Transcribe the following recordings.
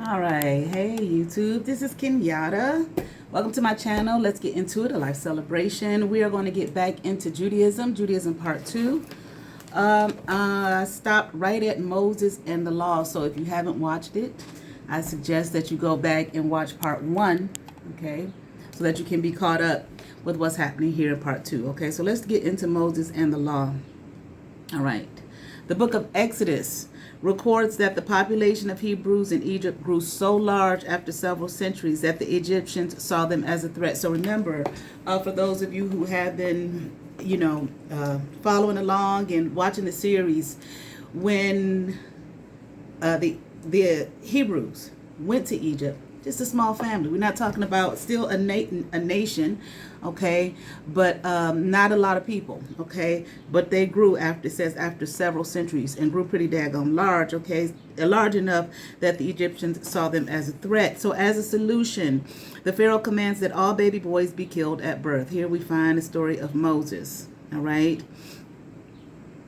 All right, hey YouTube, this is Kenyatta. Welcome to my channel. Let's get into it, a life celebration. We are going to get back into Judaism part 2. I stopped right at Moses and the law, so if you haven't watched it, I suggest that you go back and watch part 1, okay, so that you can be caught up with what's happening here in part 2, okay. So let's get into Moses and the law. All right, the book of Exodus records that the population of Hebrews in Egypt grew so large after several centuries that the Egyptians saw them as a threat. So remember, for those of you who have been, following along and watching the series, when the Hebrews went to Egypt, just a small family. We're not talking about still a nation, okay, but not a lot of people, okay, but they grew after, it says after several centuries, and grew pretty daggone large, okay, large enough that the Egyptians saw them as a threat. So as a solution, the Pharaoh commands that all baby boys be killed at birth. Here we find the story of Moses, all right.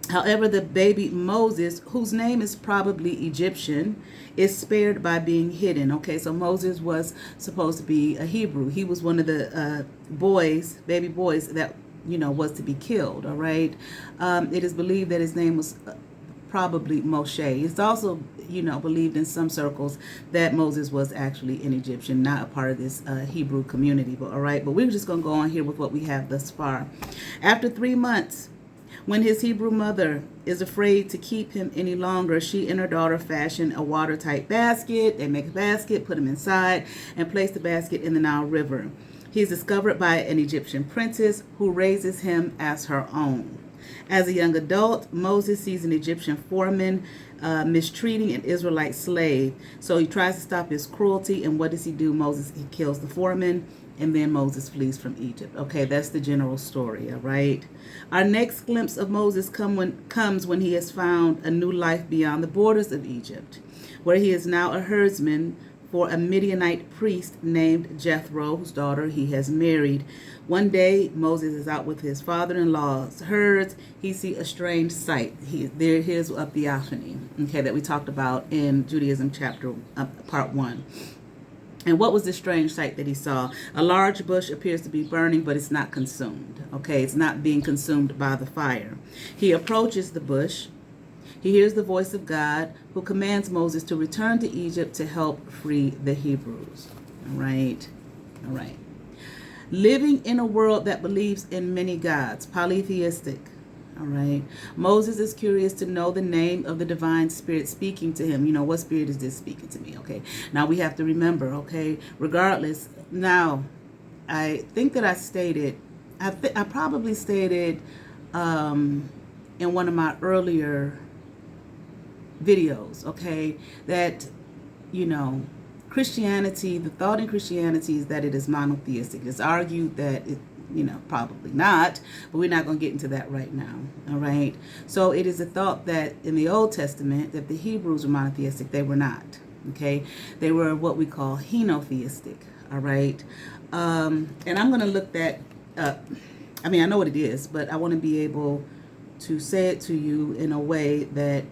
However, the baby Moses, whose name is probably Egyptian, is spared by being hidden. Okay, so Moses was supposed to be a Hebrew. He was one of the baby boys that, was to be killed, all right? It is believed that his name was probably Moshe. It's also, believed in some circles that Moses was actually an Egyptian, not a part of this Hebrew community, but all right? But we're just going to go on here with what we have thus far. After 3 months, when his Hebrew mother is afraid to keep him any longer, she and her daughter fashion a watertight basket. They make a basket, put him inside, and place the basket in the Nile River. He is discovered by an Egyptian princess who raises him as her own. As a young adult, Moses sees an Egyptian foreman mistreating an Israelite slave. So he tries to stop his cruelty, and what does he do? He kills the foreman, and then Moses flees from Egypt. Okay, that's the general story, all right? Our next glimpse of Moses comes when he has found a new life beyond the borders of Egypt, where he is now a herdsman for a Midianite priest named Jethro, whose daughter he has married. One day, Moses is out with his father-in-law's herds. He sees a strange sight. Here's a theophany, okay, that we talked about in Judaism part 1. And what was the strange sight that he saw? A large bush appears to be burning, but it's not consumed. Okay, it's not being consumed by the fire. He approaches the bush. He hears the voice of God, who commands Moses to return to Egypt to help free the Hebrews. All right. All right. Living in a world that believes in many gods, polytheistic. All right. Moses is curious to know the name of the divine spirit speaking to him. What spirit is this speaking to me? Okay. Now we have to remember, okay, regardless. Now, I think that I probably stated in one of my earlier videos, okay, that, Christianity, the thought in Christianity is that it is monotheistic. It's argued that it, probably not, but we're not going to get into that right now, all right? So it is a thought that in the Old Testament that the Hebrews were monotheistic. They were not, okay? They were what we call henotheistic, all right? And I'm going to look that up. I mean, I know what it is, but I want to be able to say it to you in a way that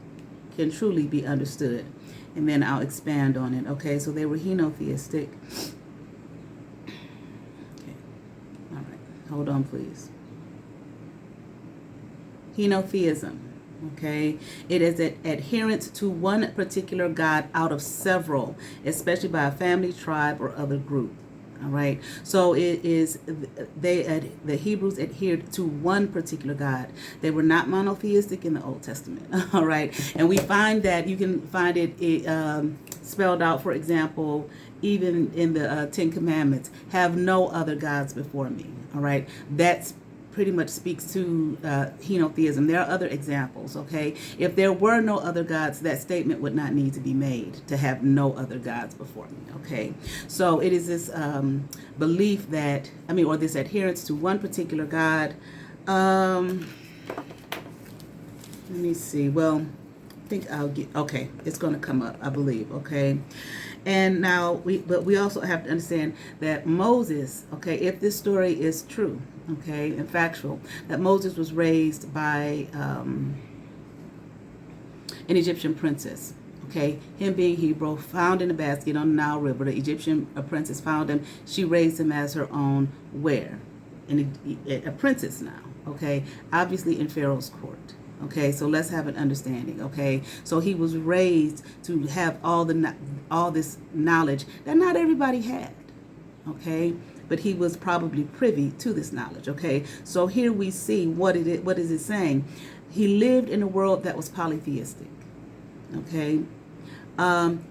can truly be understood, and then I'll expand on it, okay? So they were henotheistic. Hold on, please. Henotheism, okay? It is an adherence to one particular god out of several, especially by a family, tribe, or other group, all right? So it is, the Hebrews adhered to one particular god. They were not monotheistic in the Old Testament, all right? And we find that, you can find it spelled out, for example, even in the 10 Commandments, have no other gods before me, all right? That's pretty much speaks to henotheism. There are other examples, okay? If there were no other gods, that statement would not need to be made, to have no other gods before me, okay? So it is this belief that, or this adherence to one particular God. Let me see. Well, I think I'll get, okay, it's going to come up, I believe, okay? And now, we also have to understand that Moses, okay, if this story is true, okay, and factual, that Moses was raised by an Egyptian princess, Okay, him being Hebrew, found in a basket on the Nile River. The Egyptian princess found him. She raised him as her own where? A princess now. Okay, obviously in Pharaoh's court. Okay, so let's have an understanding. Okay, so he was raised to have all this knowledge that not everybody had. Okay, but he was probably privy to this knowledge. Okay, so here we see what is it saying? He lived in a world that was polytheistic. Okay,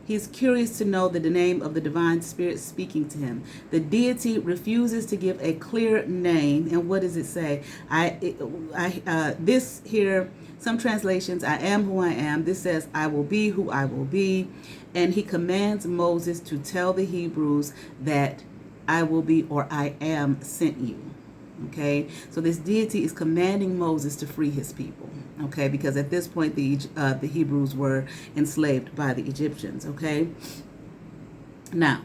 he's curious to know the name of the divine spirit speaking to him. The deity refuses to give a clear name. And what does it say? This here, some translations, I am who I am. This says, I will be who I will be. And he commands Moses to tell the Hebrews that I will be, or I am, sent you. Okay, so this deity is commanding Moses to free his people. Okay, because at this point the Hebrews were enslaved by the Egyptians. Okay, now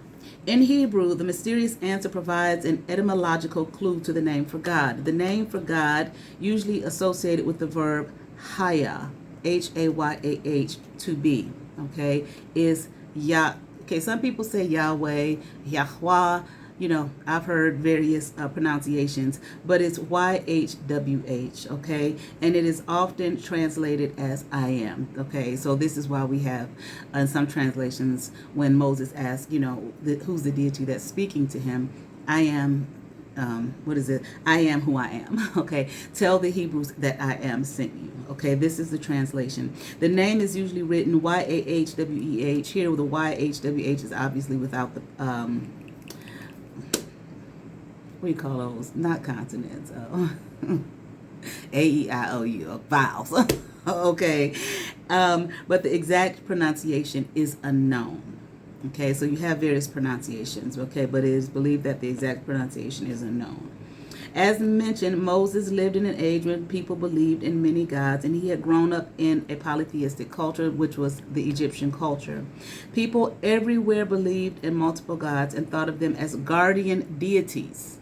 in Hebrew, the mysterious answer provides an etymological clue to the name for God. The name for God, usually associated with the verb haya, Hayah, to be. Okay, is Yah. Okay, some people say Yahweh, Yahweh. You know, I've heard various pronunciations, but it's YHWH, okay? And it is often translated as I am, okay? So this is why we have in some translations when Moses asks, you know, who's the deity that's speaking to him? I am, I am who I am, okay? Tell the Hebrews that I am sent you, okay? This is the translation. The name is usually written YAHWEH. Here, the YHWH is obviously without the, what do you call those? Not consonants. A-E-I-O-U, vowels. Okay. But the exact pronunciation is unknown. Okay, so you have various pronunciations, okay, but it is believed that the exact pronunciation is unknown. As mentioned, Moses lived in an age when people believed in many gods, and he had grown up in a polytheistic culture, which was the Egyptian culture. People everywhere believed in multiple gods and thought of them as guardian deities.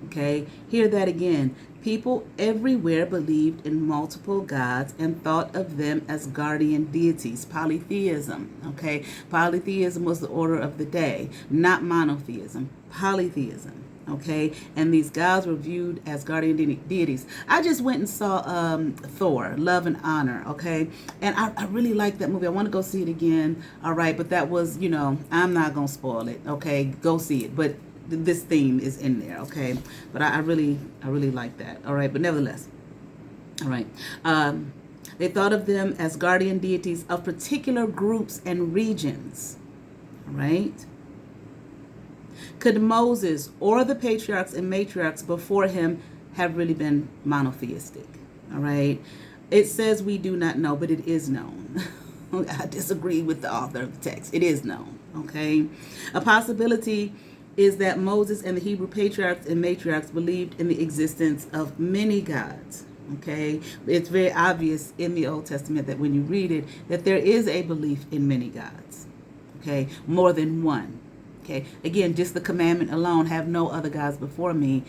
Okay, hear that again. People everywhere believed in multiple gods and thought of them as guardian deities. Polytheism. Okay, polytheism was the order of the day, not monotheism. Polytheism. Okay, and these gods were viewed as guardian deities. I just went and saw Thor, Love and Honor, okay, and I really like that movie. I want to go see it again, all right, but that was, you know, I'm not going to spoil it, okay, go see it, but this theme is in there, okay, but I really like that, all right, but nevertheless, all right, they thought of them as guardian deities of particular groups and regions, all right. Could Moses or the patriarchs and matriarchs before him have really been monotheistic? All right. It says we do not know, but it is known. I disagree with the author of the text. It is known. Okay. A possibility is that Moses and the Hebrew patriarchs and matriarchs believed in the existence of many gods. Okay. It's very obvious in the Old Testament that when you read it, that there is a belief in many gods. Okay. More than one. Okay, again, just the commandment alone, have no other gods before me,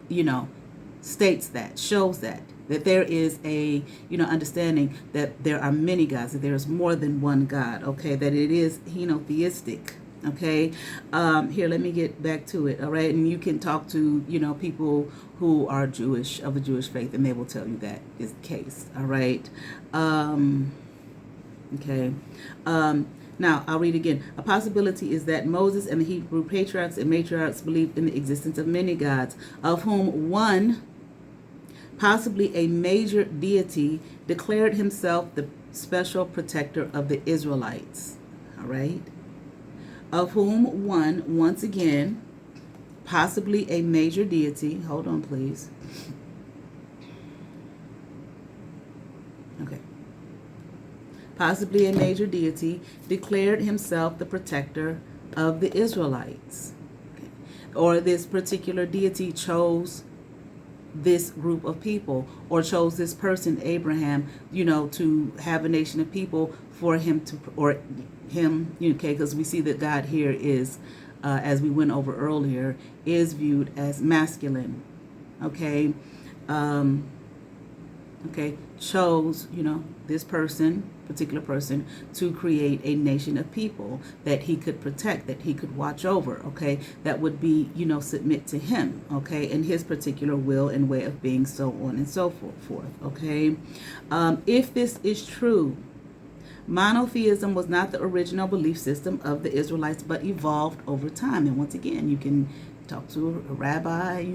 you know, states that, shows that there is a, you know, understanding that there are many gods, that there is more than one God, okay, that it is henotheistic, okay. Here, let me get back to it, all right, and you can talk to, you know, people who are Jewish, of the Jewish faith, and they will tell you that is the case, all right. Okay. Now, I'll read again. A possibility is that Moses and the Hebrew patriarchs and matriarchs believed in the existence of many gods, of whom one, possibly a major deity, declared himself the special protector of the Israelites. All right? Of whom one, once again, possibly a major deity. Hold on, please. Okay. Possibly a major deity, declared himself the protector of the Israelites. Okay. Or this particular deity chose this group of people, or chose this person, Abraham, you know, to have a nation of people for him to, or him, okay, because we see that God here is, as we went over earlier, is viewed as masculine, okay, okay, chose, you know, this person, particular person to create a nation of people that he could protect, that he could watch over, okay, that would be, submit to him, okay, in his particular will and way of being, so on and so forth, okay. If this is true, monotheism was not the original belief system of the Israelites, but evolved over time. And once again, you can talk to a rabbi,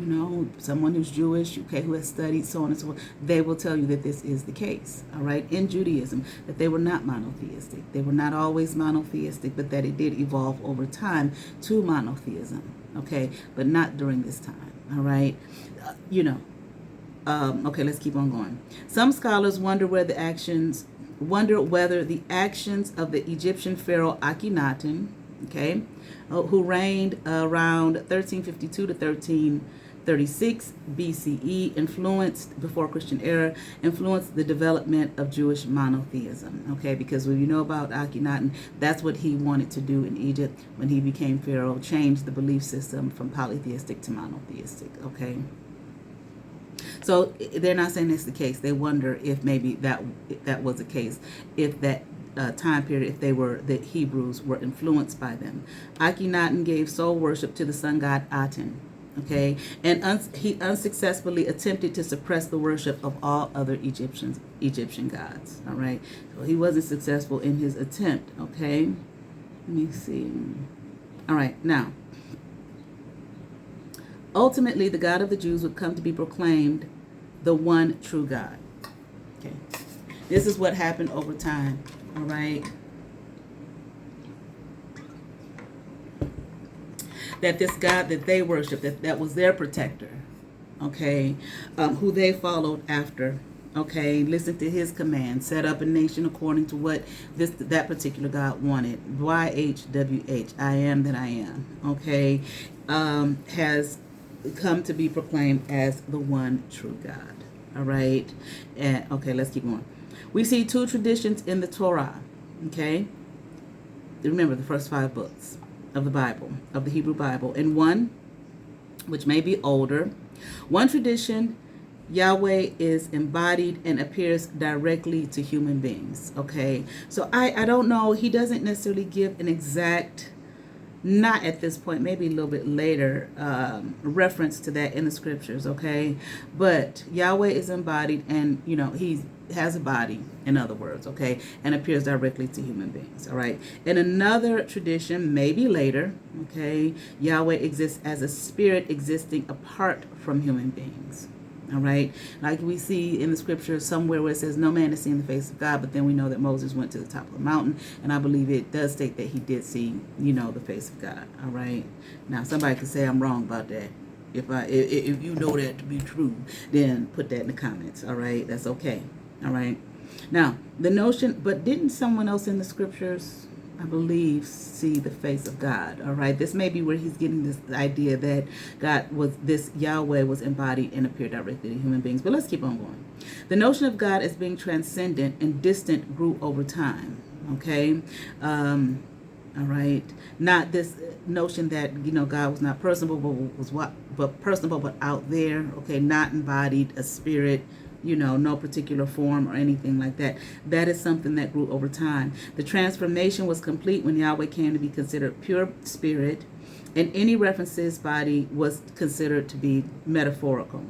someone who's Jewish, okay, who has studied, so on and so forth. They will tell you that this is the case, all right, in Judaism, that they were not monotheistic. They were not always monotheistic, but that it did evolve over time to monotheism, okay, but not during this time, all right. Okay, let's keep on going. Some scholars wonder whether the actions of the Egyptian pharaoh Akhenaten, okay, who reigned around 1352 to 1336 BCE, before Christian era, influenced the development of Jewish monotheism, okay, because when you know about Akhenaten, that's what he wanted to do in Egypt when he became pharaoh, change the belief system from polytheistic to monotheistic, okay. So they're not saying it's the case. They wonder if maybe that was the case, if that time period, if the Hebrews were influenced by them. Akhenaten gave sole worship to the sun god Aten, okay, and he unsuccessfully attempted to suppress the worship of all other Egyptian gods. All right, so he wasn't successful in his attempt. Okay, let me see. All right, now. Ultimately, the God of the Jews would come to be proclaimed the one true God. Okay, this is what happened over time. All right, that this God that they worshiped, that was their protector. Okay, who they followed after. Okay, listen to his command, set up a nation according to what that particular God wanted. YHWH, I am that I am. Okay, has come to be proclaimed as the one true God. All right, and okay, let's keep going. We see two traditions in the Torah. Okay, remember the first 5 books of the Bible, of the Hebrew Bible, and one which may be older. One tradition, Yahweh is embodied and appears directly to human beings. Okay, so I don't know. He doesn't necessarily give an exact, not at this point, maybe a little bit later, reference to that in the scriptures, okay? But Yahweh is embodied and, he has a body, in other words, okay? And appears directly to human beings, all right? In another tradition, maybe later, okay, Yahweh exists as a spirit existing apart from human beings. All right, like we see in the scripture somewhere where it says no man has seen the face of God, but then we know that Moses went to the top of the mountain, and I believe it does state that he did see, the face of God. All right, now somebody could say I'm wrong about that. If you know that to be true, then put that in the comments. All right, that's okay. All right, now the notion, but didn't someone else in the scriptures, I believe, see the face of God? All right, this may be where he's getting this idea that Yahweh was embodied and appeared directly to human beings. But let's keep on going. The notion of God as being transcendent and distant grew over time. Okay, all right, not this notion that God was not personable, but personable, but out there. Okay, not embodied, a spirit. No particular form or anything like that. That is something that grew over time. The transformation was complete when Yahweh came to be considered pure spirit, and any reference to his body was considered to be metaphorical.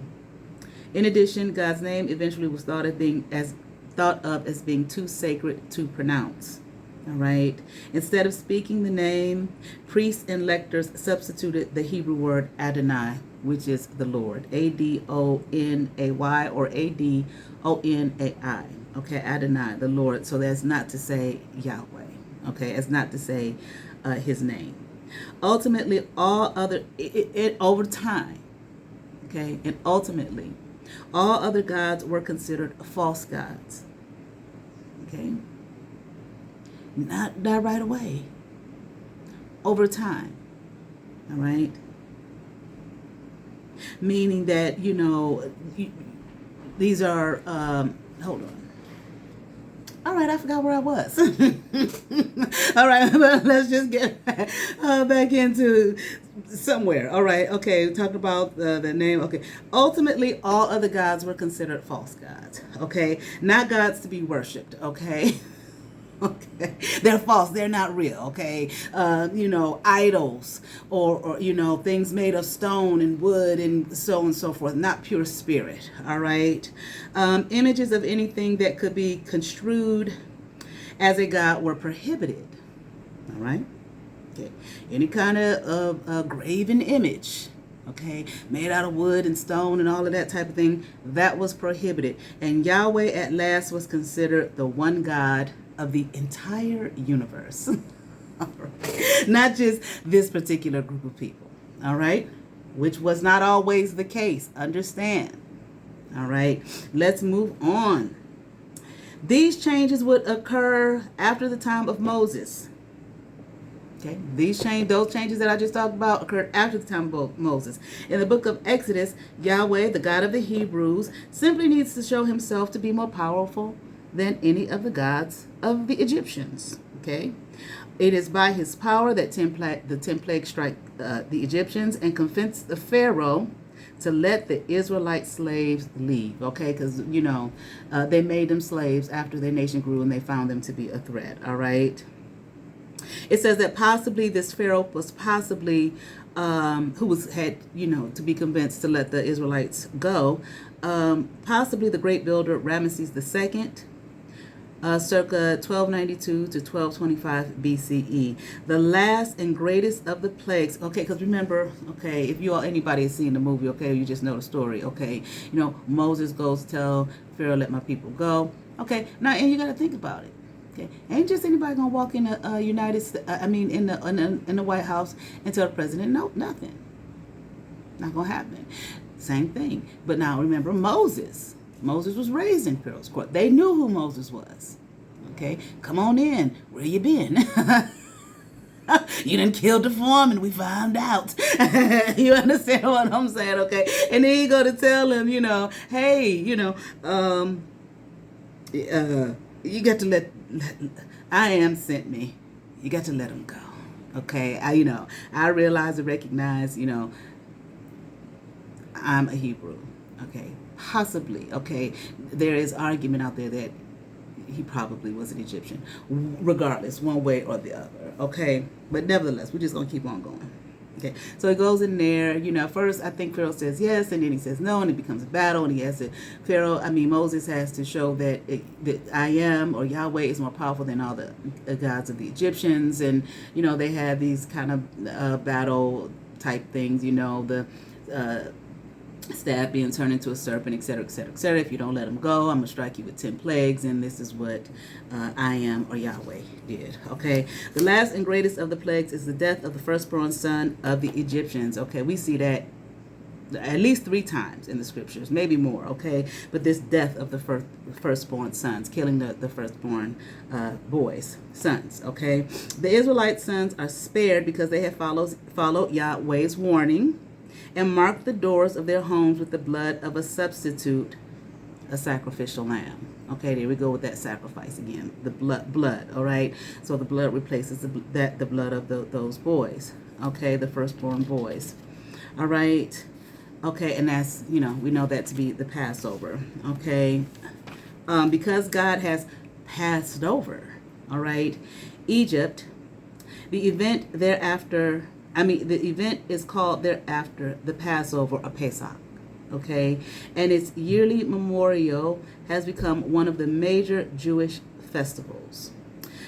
In addition, God's name eventually was thought of as being too sacred to pronounce. All right. Instead of speaking the name, priests and lectors substituted the Hebrew word Adonai, which is the Lord, Adonai or Adonai. Okay, Adonai, the Lord. So that's not to say Yahweh. Okay, it's not to say his name. Ultimately, over time. Okay, and ultimately, all other gods were considered false gods. Okay. Not right away. Over time. All right. Meaning that, these are, hold on. All right, I forgot where I was. All right, but let's just get back into somewhere. All right, okay, we talked about the name. Okay, ultimately, all other gods were considered false gods. Okay, not gods to be worshipped. Okay. Okay, they're false. They're not real. Okay, idols or things made of stone and wood and so on and so forth. Not pure spirit. All right, images of anything that could be construed as a god were prohibited. All right. Okay, any kind of graven image, okay, made out of wood and stone and all of that type of thing, that was prohibited. And Yahweh at last was considered the one God of the entire universe. All right. Not just this particular group of people. All right, which was not always the case. Understand. All right, let's move on. These changes would occur after the time of Moses. Okay, those changes that I just talked about occurred after the time of Moses. In the book of Exodus, Yahweh, the God of the Hebrews, simply needs to show himself to be more powerful than any of the gods of the Egyptians. Okay, it is by his power that the 10 plagues strike the Egyptians and convinced the Pharaoh to let the Israelite slaves leave. Okay, because they made them slaves after their nation grew and they found them to be a threat. All right. It says that possibly this Pharaoh was possibly had to be convinced to let the Israelites go. Possibly the great builder Ramesses II, circa 1292 to 1225 BCE. The last and greatest of the plagues. Okay, because remember, okay, if anybody has seen the movie, okay, you just know the story. Okay, Moses goes to tell Pharaoh, let my people go. Okay, now and you got to think about it. Okay, ain't just anybody gonna walk in the in the White House and tell the president no, nothing. Not gonna happen. Same thing. But now remember Moses. Moses was raised in Pharaoh's court. They knew who Moses was. Okay, come on in. Where you been? You done killed the foreman. We found out. You understand what I'm saying? Okay, and then you go to tell him, hey, you got to let I am sent me. You got to let him go. Okay. I realize and recognize, I'm a Hebrew. Okay. Possibly. Okay. There is argument out there that he probably was an Egyptian. Regardless, one way or the other. Okay. But nevertheless, we're just going to keep on going. Okay, so it goes in there, first I think Pharaoh says yes, and then he says no, and it becomes a battle, and he has to, Moses has to show that I am, or Yahweh, is more powerful than all the gods of the Egyptians, and, they have these kind of battle type things, the staff being turned into a serpent, etc., etc., etc. If you don't let him go, I'm going to strike you with 10 plagues, and this is what I am, or Yahweh, did. Okay, the last and greatest of the plagues is the death of the firstborn son of the Egyptians. Okay, we see that at least 3 times in the scriptures, maybe more. Okay, but this death of the firstborn sons, killing the firstborn sons. Okay, the Israelite sons are spared because they have followed Yahweh's warning and marked the doors of their homes with the blood of a substitute, a sacrificial lamb. Okay, there we go with that sacrifice again. The blood. All right. So the blood replaces the blood of those boys. Okay, the firstborn boys. All right. Okay, and that's we know that to be the Passover. Okay, because God has passed over. All right, Egypt. The event thereafter. The event is called thereafter the Passover or Pesach, okay? And its yearly memorial has become one of the major Jewish festivals.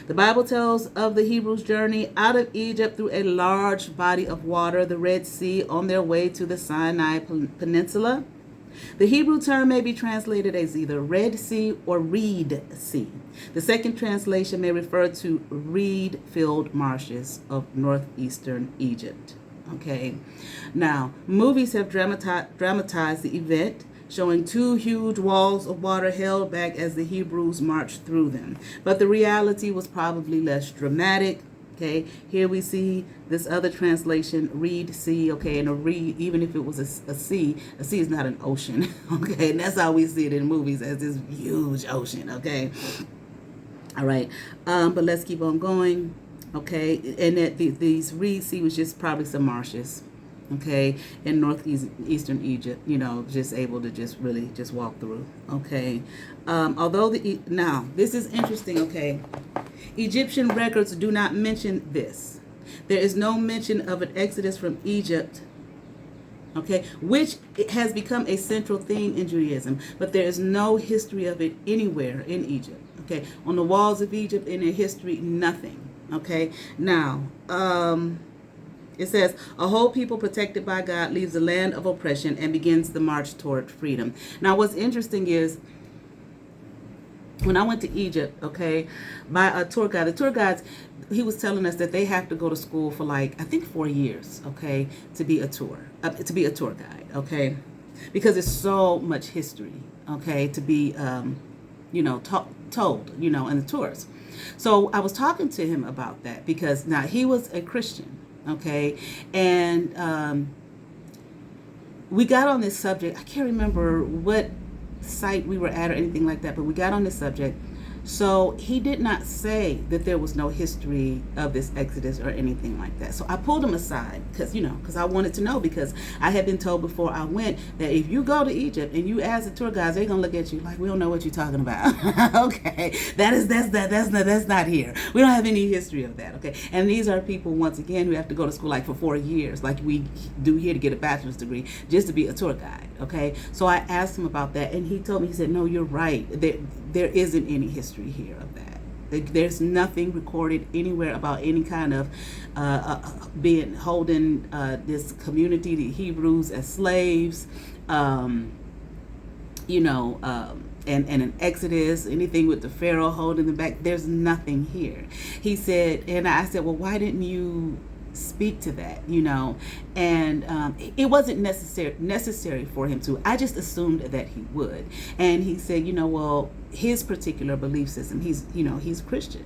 The Bible tells of the Hebrews' journey out of Egypt through a large body of water, the Red Sea, on their way to the Sinai Peninsula. The Hebrew term may be translated as either Red Sea or Reed Sea. The second translation may refer to reed-filled marshes of northeastern Egypt. Okay. Now, movies have dramatized the event, showing 2 huge walls of water held back as the Hebrews marched through them. But the reality was probably less dramatic. Okay, here we see this other translation, Reed Sea. Okay, and a reed, even if it was a sea is not an ocean. Okay, and that's how we see it in movies, as this huge ocean. Okay, all right, but let's keep on going. Okay, and that these Reed Sea was just probably some marshes. Okay, in northeastern Egypt, just able to just really just walk through. Okay, although now this is interesting. Okay. Egyptian records do not mention this. There is no mention of an exodus from Egypt, okay, which has become a central theme in Judaism, but there is no history of it anywhere in Egypt, okay? On the walls of Egypt, in their history, nothing, okay? Now, it says, a whole people protected by God leaves the land of oppression and begins the march toward freedom. Now, what's interesting is, when I went to Egypt, okay, by a tour guide, the tour guides, he was telling us that they have to go to school for like, I think 4 years, okay, to be a tour guide, okay, because there's so much history, okay, to be, told, in the tours. So I was talking to him about that because now he was a Christian, okay, and we got on this subject. I can't remember what site we were at or anything like that, but we got on this subject. So he did not say that there was no history of this Exodus or anything like that. So I pulled him aside because I wanted to know, because I had been told before I went that if you go to Egypt and you ask the tour guides, they're gonna look at you like, we don't know what you're talking about. Okay, that's not here. We don't have any history of that. Okay, and these are people, once again, who have to go to school like for 4 years, like we do here to get a bachelor's degree, just to be a tour guide. Okay, so I asked him about that, and he told me, he said, no, you're right. There isn't any history here of that. There's nothing recorded anywhere about any kind of holding this community, the Hebrews, as slaves, and an Exodus, anything with the Pharaoh holding them back. There's nothing here. He said, and I said, well, why didn't you speak to that, and it wasn't necessary for him to. I just assumed that he would. And he said, well, his particular belief system, he's Christian,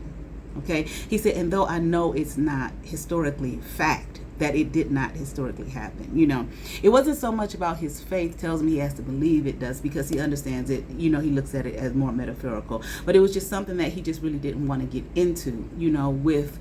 okay? He said, and though I know it's not historically fact, that it did not historically happen, it wasn't so much about his faith tells him he has to believe it does, because he understands it, he looks at it as more metaphorical, but it was just something that he just really didn't want to get into, with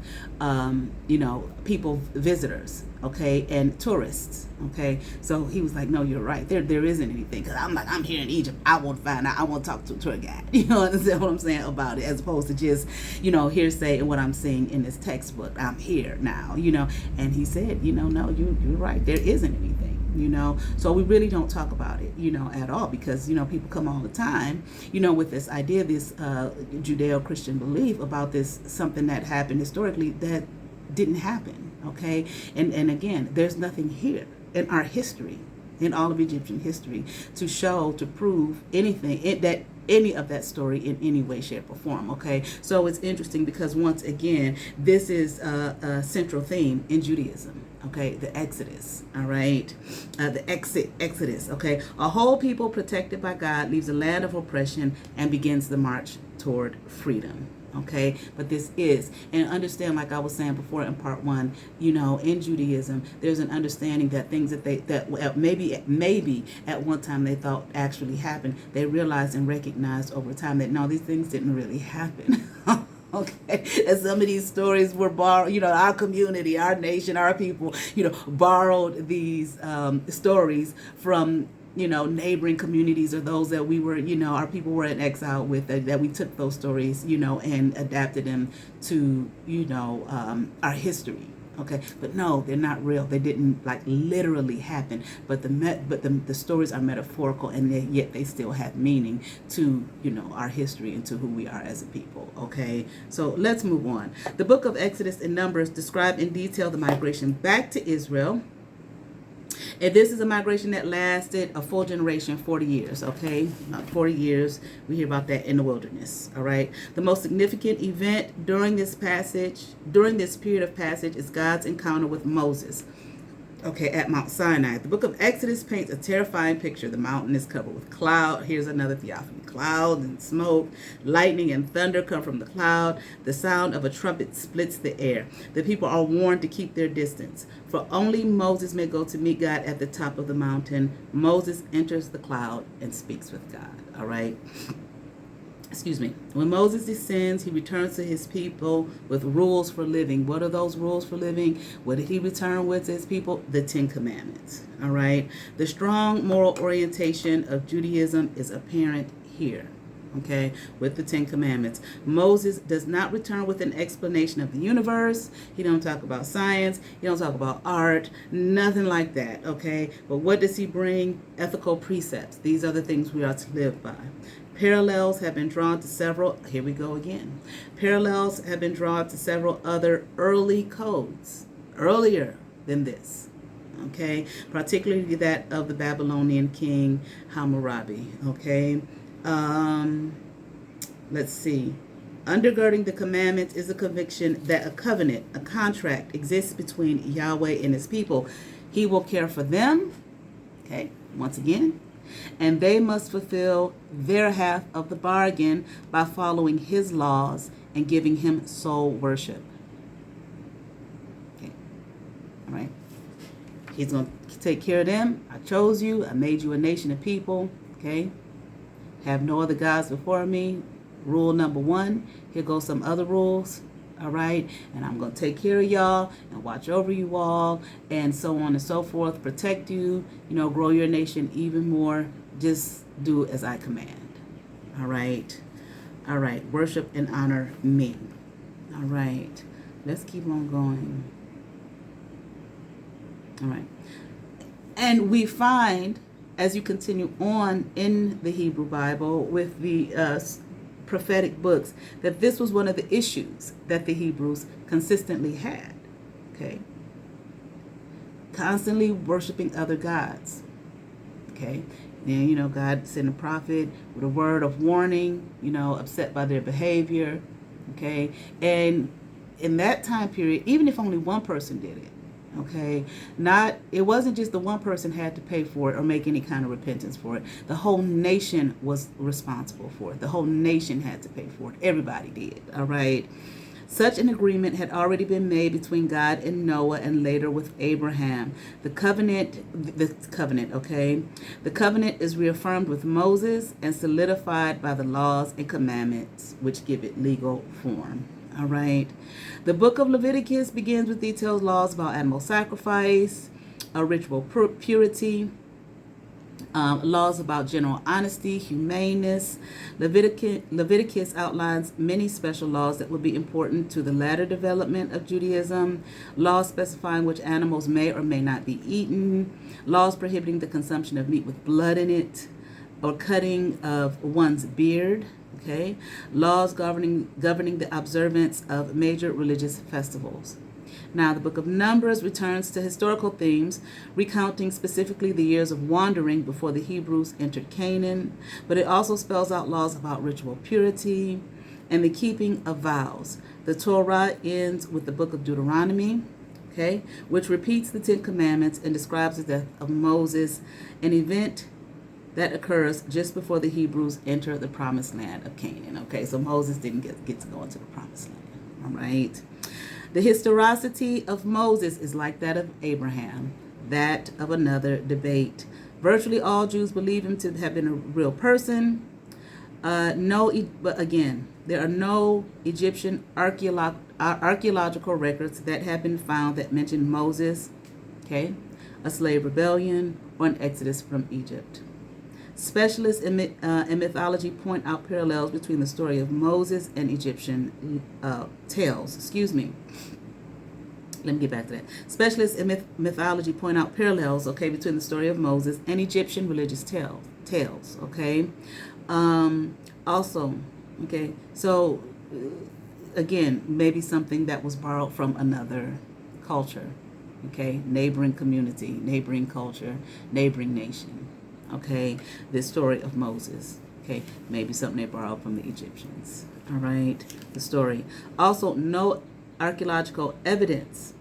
people, visitors, okay, and tourists, okay? So he was like, no, you're right, there isn't anything, because I'm here in Egypt, I want to find out, I want to talk to a tour guide, understand what I'm saying about it, as opposed to just, hearsay and what I'm seeing in this textbook. I'm here now, and he said, no, you're right, there isn't anything, so we really don't talk about it, at all, because, people come all the time, with this idea, this Judeo-Christian belief about this, something that happened historically that didn't happen, okay? And again, there's nothing here in our history, in all of Egyptian history, to prove anything, that any of that story in any way, shape, or form, okay? So it's interesting because, once again, this is a central theme in Judaism, okay? The Exodus, all right? The Exodus, okay? A whole people protected by God leaves a land of oppression and begins the march toward freedom. Okay, but this is, and understand, like I was saying before in part 1, in Judaism, there's an understanding that things that maybe at one time they thought actually happened, they realized and recognized over time that no, these things didn't really happen. Okay, and some of these stories were borrowed, our community, our nation, our people, borrowed these stories from neighboring communities, or those that we were, our people were in exile with, that we took those stories, and adapted them to, our history. Okay, but no, they're not real. They didn't literally happen. But the stories are metaphorical, and yet they still have meaning to our history and to who we are as a people. Okay, so let's move on. The book of Exodus and Numbers describe in detail the migration back to Israel. And this is a migration that lasted a full generation, 40 years, okay? 40 years, we hear about that in the wilderness, all right? The most significant event during this period of passage, is God's encounter with Moses, okay, at Mount Sinai. The book of Exodus paints a terrifying picture. The mountain is covered with cloud. Here's another theophany. Cloud and smoke, lightning and thunder come from the cloud. The sound of a trumpet splits the air. The people are warned to keep their distance, for only Moses may go to meet God at the top of the mountain. Moses enters the cloud and speaks with God, all right? When Moses descends, he returns to his people with rules for living. What are those rules for living? What did he return with to his people? The 10 Commandments, all right? The strong moral orientation of Judaism is apparent here, okay, with the Ten Commandments. Moses does not return with an explanation of the universe. He don't talk about science. He don't talk about art, nothing like that, okay? But what does he bring? Ethical precepts. These are the things we are to live by. Parallels have been drawn to several, here we go again. Parallels have been drawn to several other early codes, earlier than this, okay? Particularly that of the Babylonian king Hammurabi, okay? Let's see. Undergirding the commandments is a conviction that a covenant, a contract exists between Yahweh and his people. He will care for them, okay, once again, and they must fulfill their half of the bargain by following his laws and giving him soul worship. Okay, all right. He's going to take care of them. I chose you. I made you a nation of people, okay? Have no other gods before me. Rule number 1. Here goes some other rules. All right. And I'm going to take care of y'all and watch over you all and so on and so forth. Protect you, grow your nation even more. Just do as I command. All right. All right. Worship and honor me. All right. Let's keep on going. All right. And we find, as you continue on in the Hebrew Bible with the prophetic books, that this was one of the issues that the Hebrews consistently had, okay? Constantly worshiping other gods, okay? Then, God sent a prophet with a word of warning, upset by their behavior, okay? And in that time period, even if only one person did it, okay, it wasn't just the one person had to pay for it or make any kind of repentance for it. The whole nation was responsible for it. The whole nation had to pay for it. Everybody did, all right? Such an agreement had already been made between God and Noah and later with Abraham. The covenant, okay? The covenant is reaffirmed with Moses and solidified by the laws and commandments which give it legal form. All right. The book of Leviticus begins with detailed laws about animal sacrifice, ritual purity, laws about general honesty, humaneness. Leviticus outlines many special laws that will be important to the latter development of Judaism, laws specifying which animals may or may not be eaten, laws prohibiting the consumption of meat with blood in it, or cutting of one's beard, okay? Laws governing the observance of major religious festivals. Now, the book of Numbers returns to historical themes, recounting specifically the years of wandering before the Hebrews entered Canaan, but it also spells out laws about ritual purity and the keeping of vows. The Torah ends with the book of Deuteronomy, okay, which repeats the Ten Commandments and describes the death of Moses, an event that occurs just before the Hebrews enter the promised land of Canaan. Okay, so Moses didn't get to go into the promised land. All right. The historicity of Moses is like that of Abraham, that of another debate. Virtually all Jews believe him to have been a real person. But again, there are no Egyptian archaeological records that have been found that mention Moses, okay, a slave rebellion, or an exodus from Egypt. Specialists in mythology point out parallels between the story of Moses and Egyptian tales. Let me get back to that. Specialists in mythology point out parallels, okay, between the story of Moses and Egyptian religious tales, okay? Also, okay, so again, maybe something that was borrowed from another culture, okay? Neighboring community, neighboring culture, neighboring nation. Okay, this story of Moses, okay, maybe something they borrowed from the Egyptians. All right, the story. Also, no archaeological evidence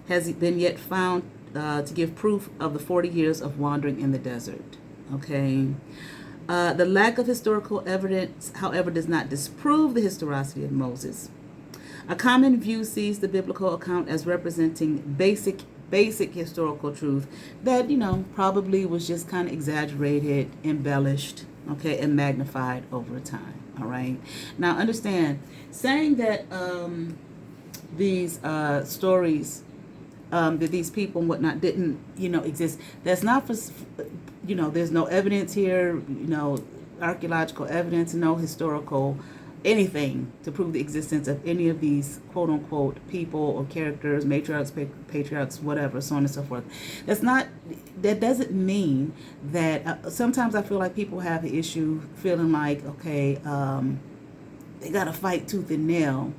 has been yet found to give proof of the 40 years of wandering in the desert. Okay, the lack of historical evidence, however, does not disprove the historicity of Moses. A common view sees the biblical account as representing basic historical truth that, probably was just kind of exaggerated, embellished, okay, and magnified over time. All right. Now, understand, saying that these stories, that these people and whatnot didn't, exist, that's not for, there's no evidence here, archaeological evidence, no historical anything to prove the existence of any of these quote unquote people or characters, matriarchs, patriarchs, whatever, so on and so forth. That doesn't mean that sometimes I feel like people have the issue feeling like, okay, they got to fight tooth and nail,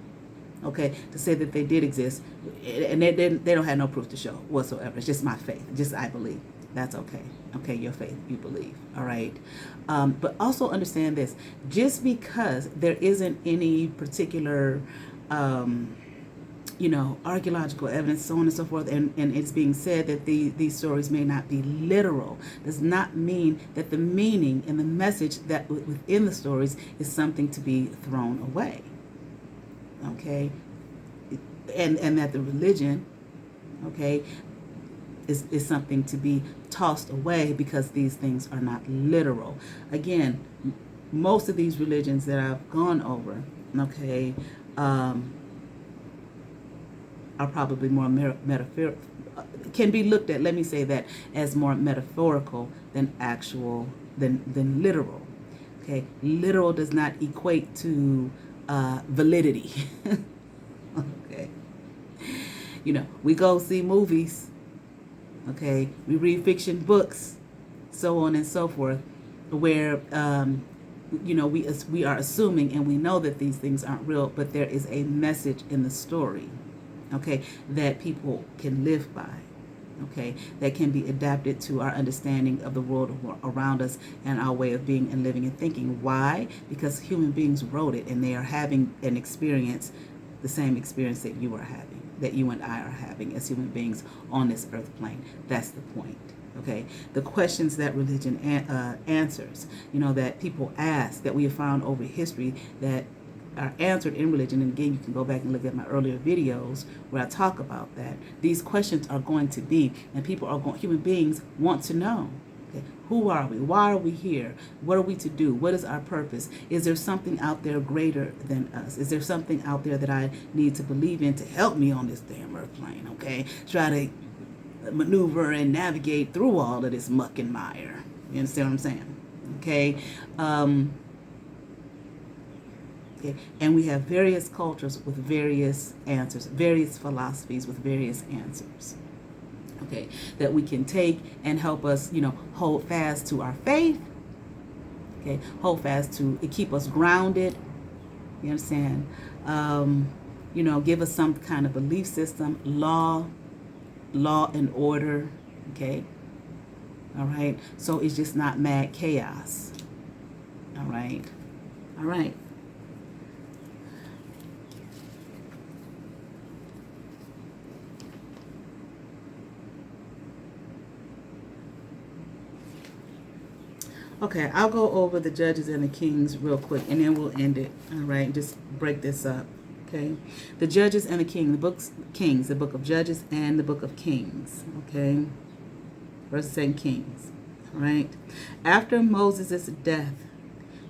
okay, to say that they did exist, and they don't have no proof to show whatsoever. It's just my faith, just I believe. That's okay. Okay, your faith, you believe. All right. But also understand this: just because there isn't any particular, archaeological evidence, so on and so forth, and it's being said that these stories may not be literal, does not mean that the meaning and the message that within the stories is something to be thrown away. Okay, and that the religion, okay, is something to be tossed away because these things are not literal. Again, most of these religions that I've gone over, okay, are probably more metaphorical, can be looked at, let me say that, as more metaphorical than actual, than literal. Okay, literal does not equate to validity. Okay, we go see movies, okay, we read fiction books, so on and so forth, where we are assuming and we know that these things aren't real, but there is a message in the story, okay, that people can live by, okay, that can be adapted to our understanding of the world around us and our way of being and living and thinking. Why? Because human beings wrote it, and they are having an experience, the same experience that you are having, that you and I are having as human beings on this earth plane. That's the point. Okay, the questions that religion answers, that people ask, that we have found over history, that are answered in religion. And again, you can go back and look at my earlier videos where I talk about that. These questions are going to be, and human beings want to know. Okay, who are we? Why are we here? What are we to do? What is our purpose? Is there something out there greater than us? Is there something out there that I need to believe in to help me on this damn earth plane? Okay, try to maneuver and navigate through all of this muck and mire. You understand what I'm saying? Okay. Okay. And we have various cultures with various answers, various philosophies with various answers. Okay, that we can take and help us, hold fast to our faith. Okay, hold fast to it, keep us grounded. You understand? Give us some kind of belief system, law and order. Okay, all right. So it's just not mad chaos. All right. Okay, I'll go over the Judges and the Kings real quick, and then we'll end it. All right, just break this up. Okay, the Judges and the King, the book of Judges and the book of Kings. Okay, verses 8 Kings. All right, after Moses' death,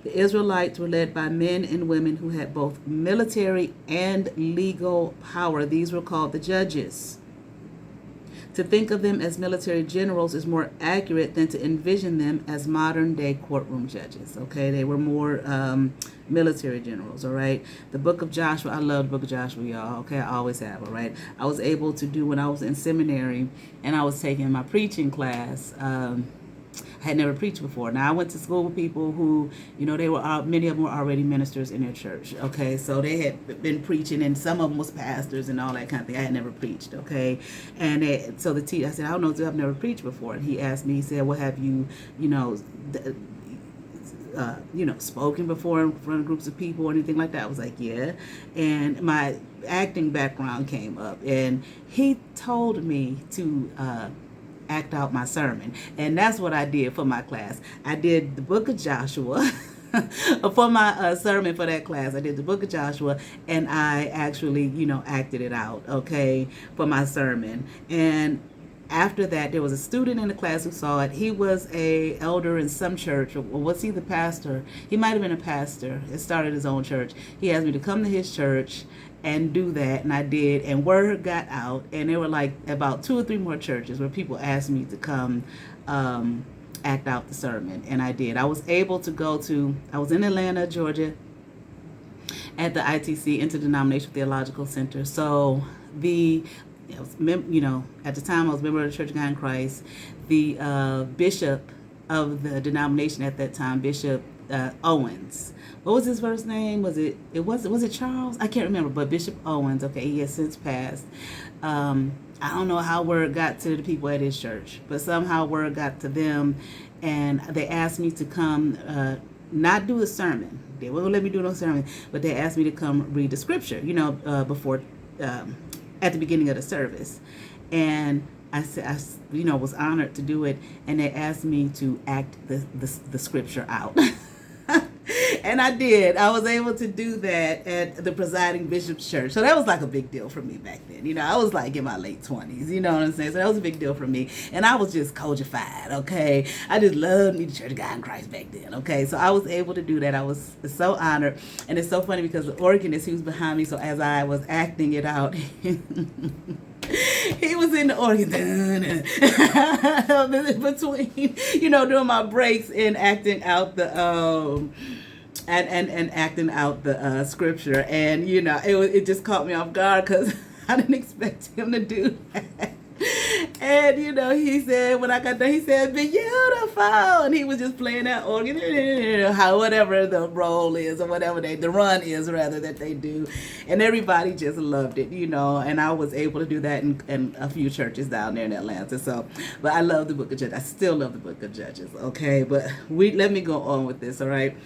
the Israelites were led by men and women who had both military and legal power. These were called the judges. To think of them as military generals is more accurate than to envision them as modern-day courtroom judges. Okay, they were more military generals. All right. The book of Joshua, I love the book of Joshua, y'all. Okay, I always have. All right. I was able to do when I was in seminary and I was taking my preaching class. I had never preached before. Now I went to school with people who, they were many of them were already ministers in their church. Okay, so they had been preaching, and some of them was pastors and all that kind of thing. I had never preached. Okay, and so the teacher, I said, I don't know, I've never preached before. And he asked me, he said, well, have you, spoken before in front of groups of people or anything like that? I was like, yeah. And my acting background came up, and he told me to act out my sermon, and that's what I did for my class. I did the book of Joshua for my sermon for that class. I did the book of Joshua, and I actually acted it out, okay, for my sermon. And after that, there was a student in the class who saw it. He was a elder in some church, or was he the pastor? He might have been a pastor. He started his own church. He asked me to come to his church and do that, and I did, and word got out, and there were like about 2 or 3 more churches where people asked me to come act out the sermon, and I did. I was able to I was in Atlanta, Georgia, at the ITC, Interdenominational Theological Center. So at the time I was a member of the Church of God in Christ. The bishop of the denomination at that time, Bishop Owens. What was his first name? Was it Charles? I can't remember, but Bishop Owens. Okay, he has since passed. I don't know how word got to the people at his church, but somehow word got to them, and they asked me to come, not do a sermon. They wouldn't let me do no sermon, but they asked me to come read the scripture, before, at the beginning of the service. And I said, I was honored to do it, and they asked me to act the scripture out. And I did. I was able to do that at the presiding bishop's church. So that was like a big deal for me back then. I was like in my late 20s, you know what I'm saying? So that was a big deal for me. And I was just cogified, okay? I just loved me, the Church of God in Christ back then, okay? So I was able to do that. I was so honored. And it's so funny because the organist, he was behind me. So as I was acting it out, he was in the organ between, during my breaks and acting out the and acting out the scripture, and it just caught me off guard because I didn't expect him to do that. And he said, when I got done, he said, beautiful, and he was just playing that organ, whatever the role is, or whatever the run is rather, that they do, and everybody just loved it, and I was able to do that in a few churches down there in Atlanta. So, but I love the book of Judges. I still love the book of Judges, okay? But let me go on with this, all right?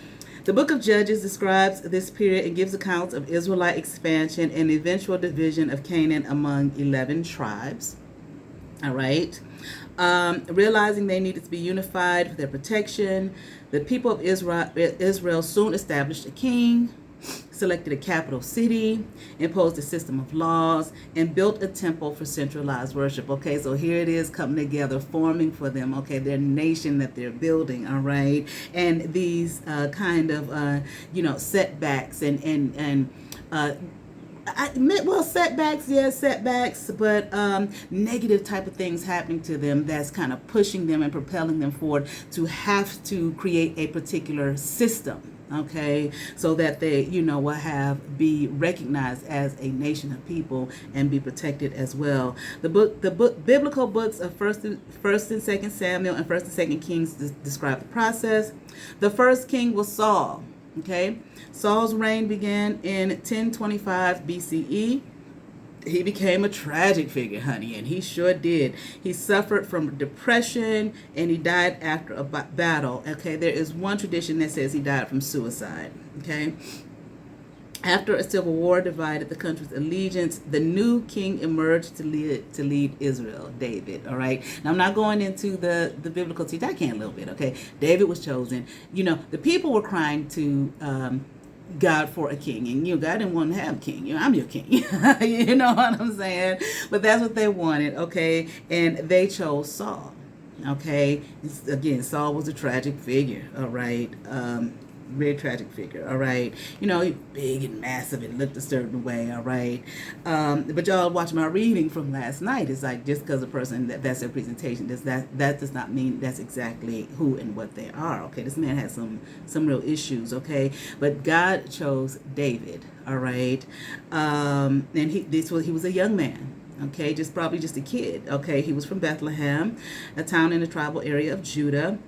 The book of Judges describes this period and gives accounts of Israelite expansion and eventual division of Canaan among 11 tribes. All right. Realizing they needed to be unified for their protection, the people of Israel soon established a king, selected a capital city, imposed a system of laws, and built a temple for centralized worship. Okay, so here it is coming together, forming for them, okay, their nation that they're building, all right? And these setbacks setbacks, but negative type of things happening to them that's kind of pushing them and propelling them forward to have to create a particular system, okay, so that they, will be recognized as a nation of people and be protected as well. The biblical books of First and Second Samuel and First and Second Kings describe the process. The first king was Saul. Okay, Saul's reign began in 1025 BCE. He became a tragic figure, honey, and he sure did. He suffered from depression, and he died after a battle. Okay, there is one tradition that says he died from suicide. Okay, after a civil war divided the country's allegiance, the new king emerged to lead Israel, David. All right. Now, I'm not going into the biblical teaching. I can a little bit. Okay. David was chosen. The people were crying to God for a king, and God didn't want to have a king. I'm your king. You know what I'm saying? But that's what they wanted. Okay. And they chose Saul. Okay. Again, Saul was a tragic figure. All right. Very tragic figure, all right? He's big and massive and looked a certain way, all right? But y'all watch my reading from last night. It's like, just because a person, that's their presentation, that does not mean that's exactly who and what they are, okay? This man has some real issues, okay? But God chose David, all right? And he was a young man. Okay, probably just a kid, okay? He was from Bethlehem, a town in the tribal area of Judah.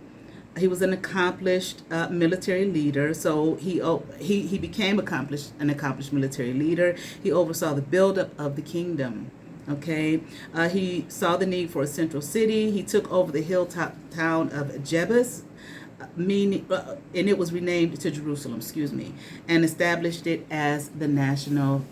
He was an accomplished military leader, so he became an accomplished military leader. He oversaw the buildup of the kingdom. Okay, he saw the need for a central city. He took over the hilltop town of Jebus, and it was renamed to Jerusalem. And established it as the national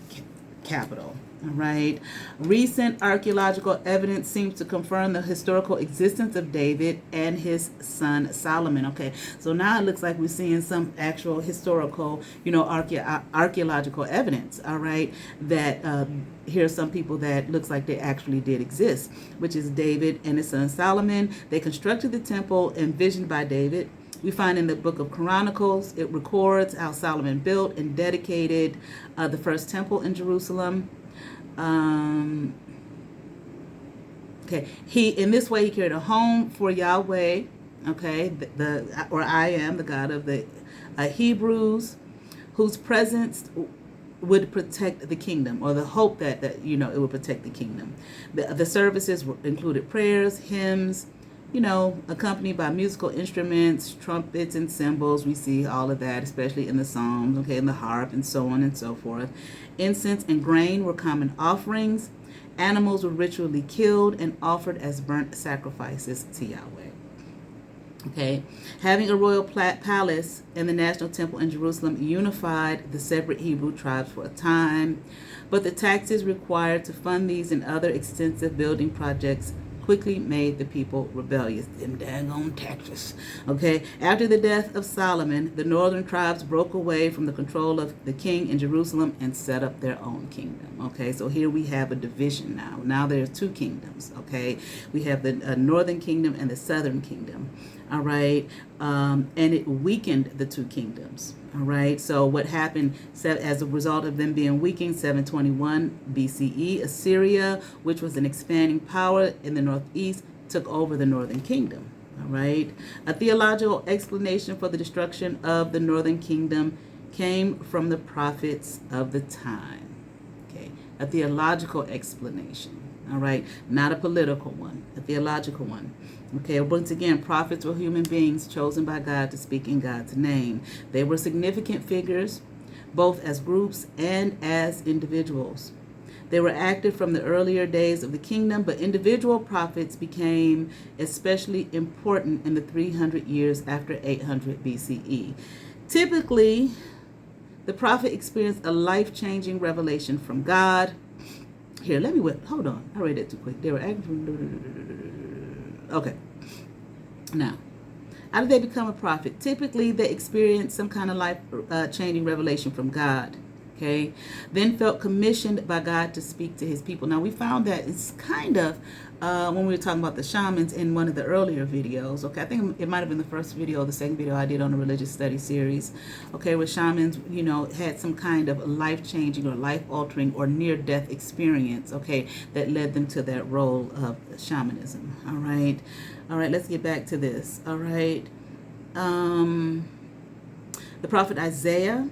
capital. All right. Recent archaeological evidence seems to confirm the historical existence of David and his son Solomon. Okay, so now it looks like we're seeing some actual historical, archaeological evidence. All right, that here's some people that looks like they actually did exist, which is David and his son Solomon. They constructed the temple envisioned by David. We find in the book of Chronicles, it records how Solomon built and dedicated the first temple in Jerusalem. In this way he created a home for Yahweh okay, or I am the God of the Hebrews, whose presence would protect the kingdom, or the hope that it would protect the kingdom. The services included prayers, hymns, accompanied by musical instruments, trumpets, and cymbals. We see all of that, especially in the Psalms, okay, and the harp, and so on and so forth. Incense and grain were common offerings. Animals were ritually killed and offered as burnt sacrifices to Yahweh. Okay, having a royal palace in the National Temple in Jerusalem unified the separate Hebrew tribes for a time, but the taxes required to fund these and other extensive building projects quickly made the people rebellious. Them daggone taxes. Okay, after the death of Solomon, the northern tribes broke away from the control of the king in Jerusalem and set up their own kingdom. Okay, so here we have a division now. Now there's two kingdoms. Okay, we have the northern kingdom and the southern kingdom. All right, and it weakened the two kingdoms. All right, so what happened as a result of them being weakened, 721 BCE, Assyria, which was an expanding power in the northeast, took over the northern kingdom. All right, a theological explanation for the destruction of the northern kingdom came from the prophets of the time. Okay, a theological explanation. All right, not a political one, a theological one. Okay, once again, prophets were human beings chosen by God to speak in God's name. They were significant figures, both as groups and as individuals. They were active from the earlier days of the kingdom, but individual prophets became especially important in the 300 years after 800 BCE. Typically, the prophet experienced a life-changing revelation from God. Here, hold on. I read that too quick. They were active. Okay. Now, how did they become a prophet? Typically, they experienced some kind of life-changing revelation from God. Okay. Then felt commissioned by God to speak to his people. Now, we found that it's kind of when we were talking about the shamans in one of the earlier videos. Okay, I think it might have been the first video or the second video I did on the religious study series. Okay, where shamans, had some kind of life-changing or life-altering or near-death experience. Okay, that led them to that role of shamanism. All right, let's get back to this. All right, the prophet Isaiah,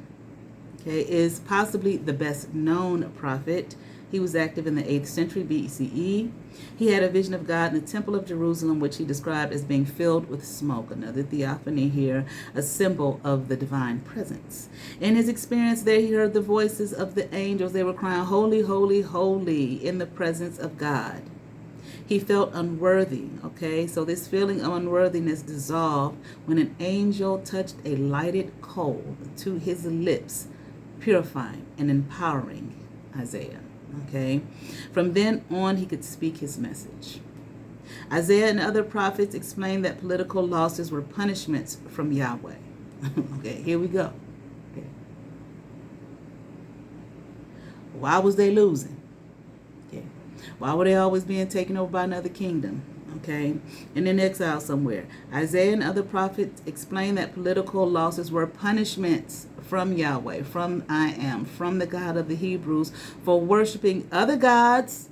okay, is possibly the best known prophet. He was active in the 8th century BCE. He had a vision of God in the Temple of Jerusalem, which he described as being filled with smoke. Another theophany here, a symbol of the divine presence. In his experience there, he heard the voices of the angels. They were crying, "Holy, holy, holy," in the presence of God. He felt unworthy, okay? So this feeling of unworthiness dissolved when an angel touched a lighted coal to his lips, purifying and empowering Isaiah. Okay, from then on, he could speak his message. Isaiah and other prophets explained that political losses were punishments from Yahweh. Okay, here we go. Okay. Why was they losing? Okay, why were they always being taken over by another kingdom? Okay, and in exile somewhere. Isaiah and other prophets explained that political losses were punishments from Yahweh, from I Am, from the God of the Hebrews, for worshiping other gods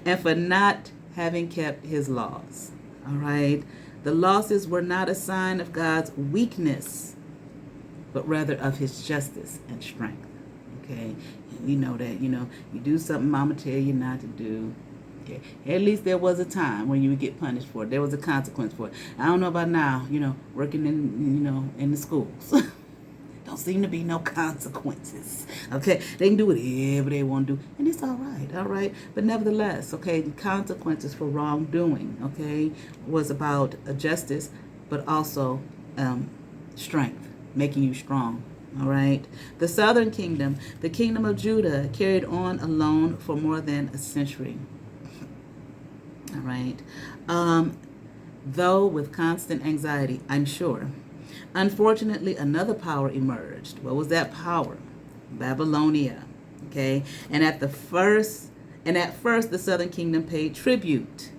and for not having kept his laws. All right, the losses were not a sign of God's weakness, but rather of his justice and strength. Okay, and you know that, you do something mama tell you not to do. Okay. At least there was a time when you would get punished for it. There was a consequence for it. I don't know about now, working in the schools. Don't seem to be no consequences. Okay. They can do whatever they want to do. And it's all right. But nevertheless, okay, the consequences for wrongdoing, okay, was about justice, but also strength, making you strong. All right. The southern kingdom, the kingdom of Judah, carried on alone for more than a century. All right. Though with constant anxiety, I'm sure. Unfortunately, another power emerged. What was that power? Babylonia. Okay. And at first, the southern kingdom paid tribute.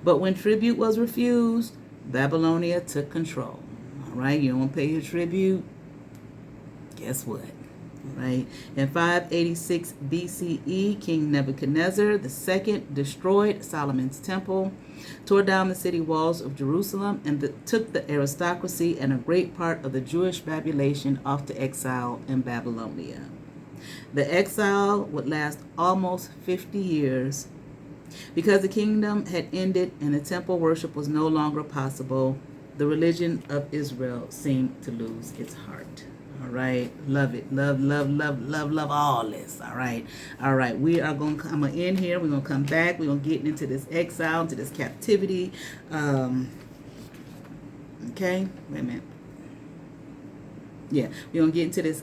But when tribute was refused, Babylonia took control. All right. You don't pay your tribute? Guess what? Right. In 586 BCE, King Nebuchadnezzar II destroyed Solomon's temple, tore down the city walls of Jerusalem, and took the aristocracy and a great part of the Jewish population off to exile in Babylonia. The exile would last almost 50 years. Because the kingdom had ended and the temple worship was no longer possible, the religion of Israel seemed to lose its heart. All right. Love it. Love, love, love, love, love all this. All right. All right. We are going to come in here. We're going to come back. We're going to get into this exile, into this captivity. Okay. Wait a minute. Yeah. We're going to get into this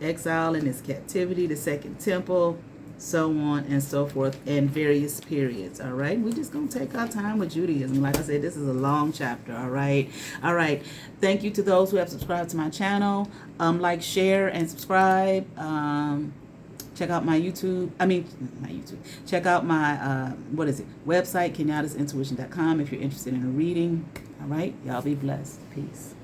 exile and this captivity, the second temple, so on and so forth, in various periods. All right, we're just gonna take our time with Judaism. Like I said, this is a long chapter. All right. Thank you to those who have subscribed to my channel. Like, share, and subscribe. Check out my YouTube. Check out my website, kenyattasintuition.com, if you're interested in a reading. All right, y'all be blessed. Peace.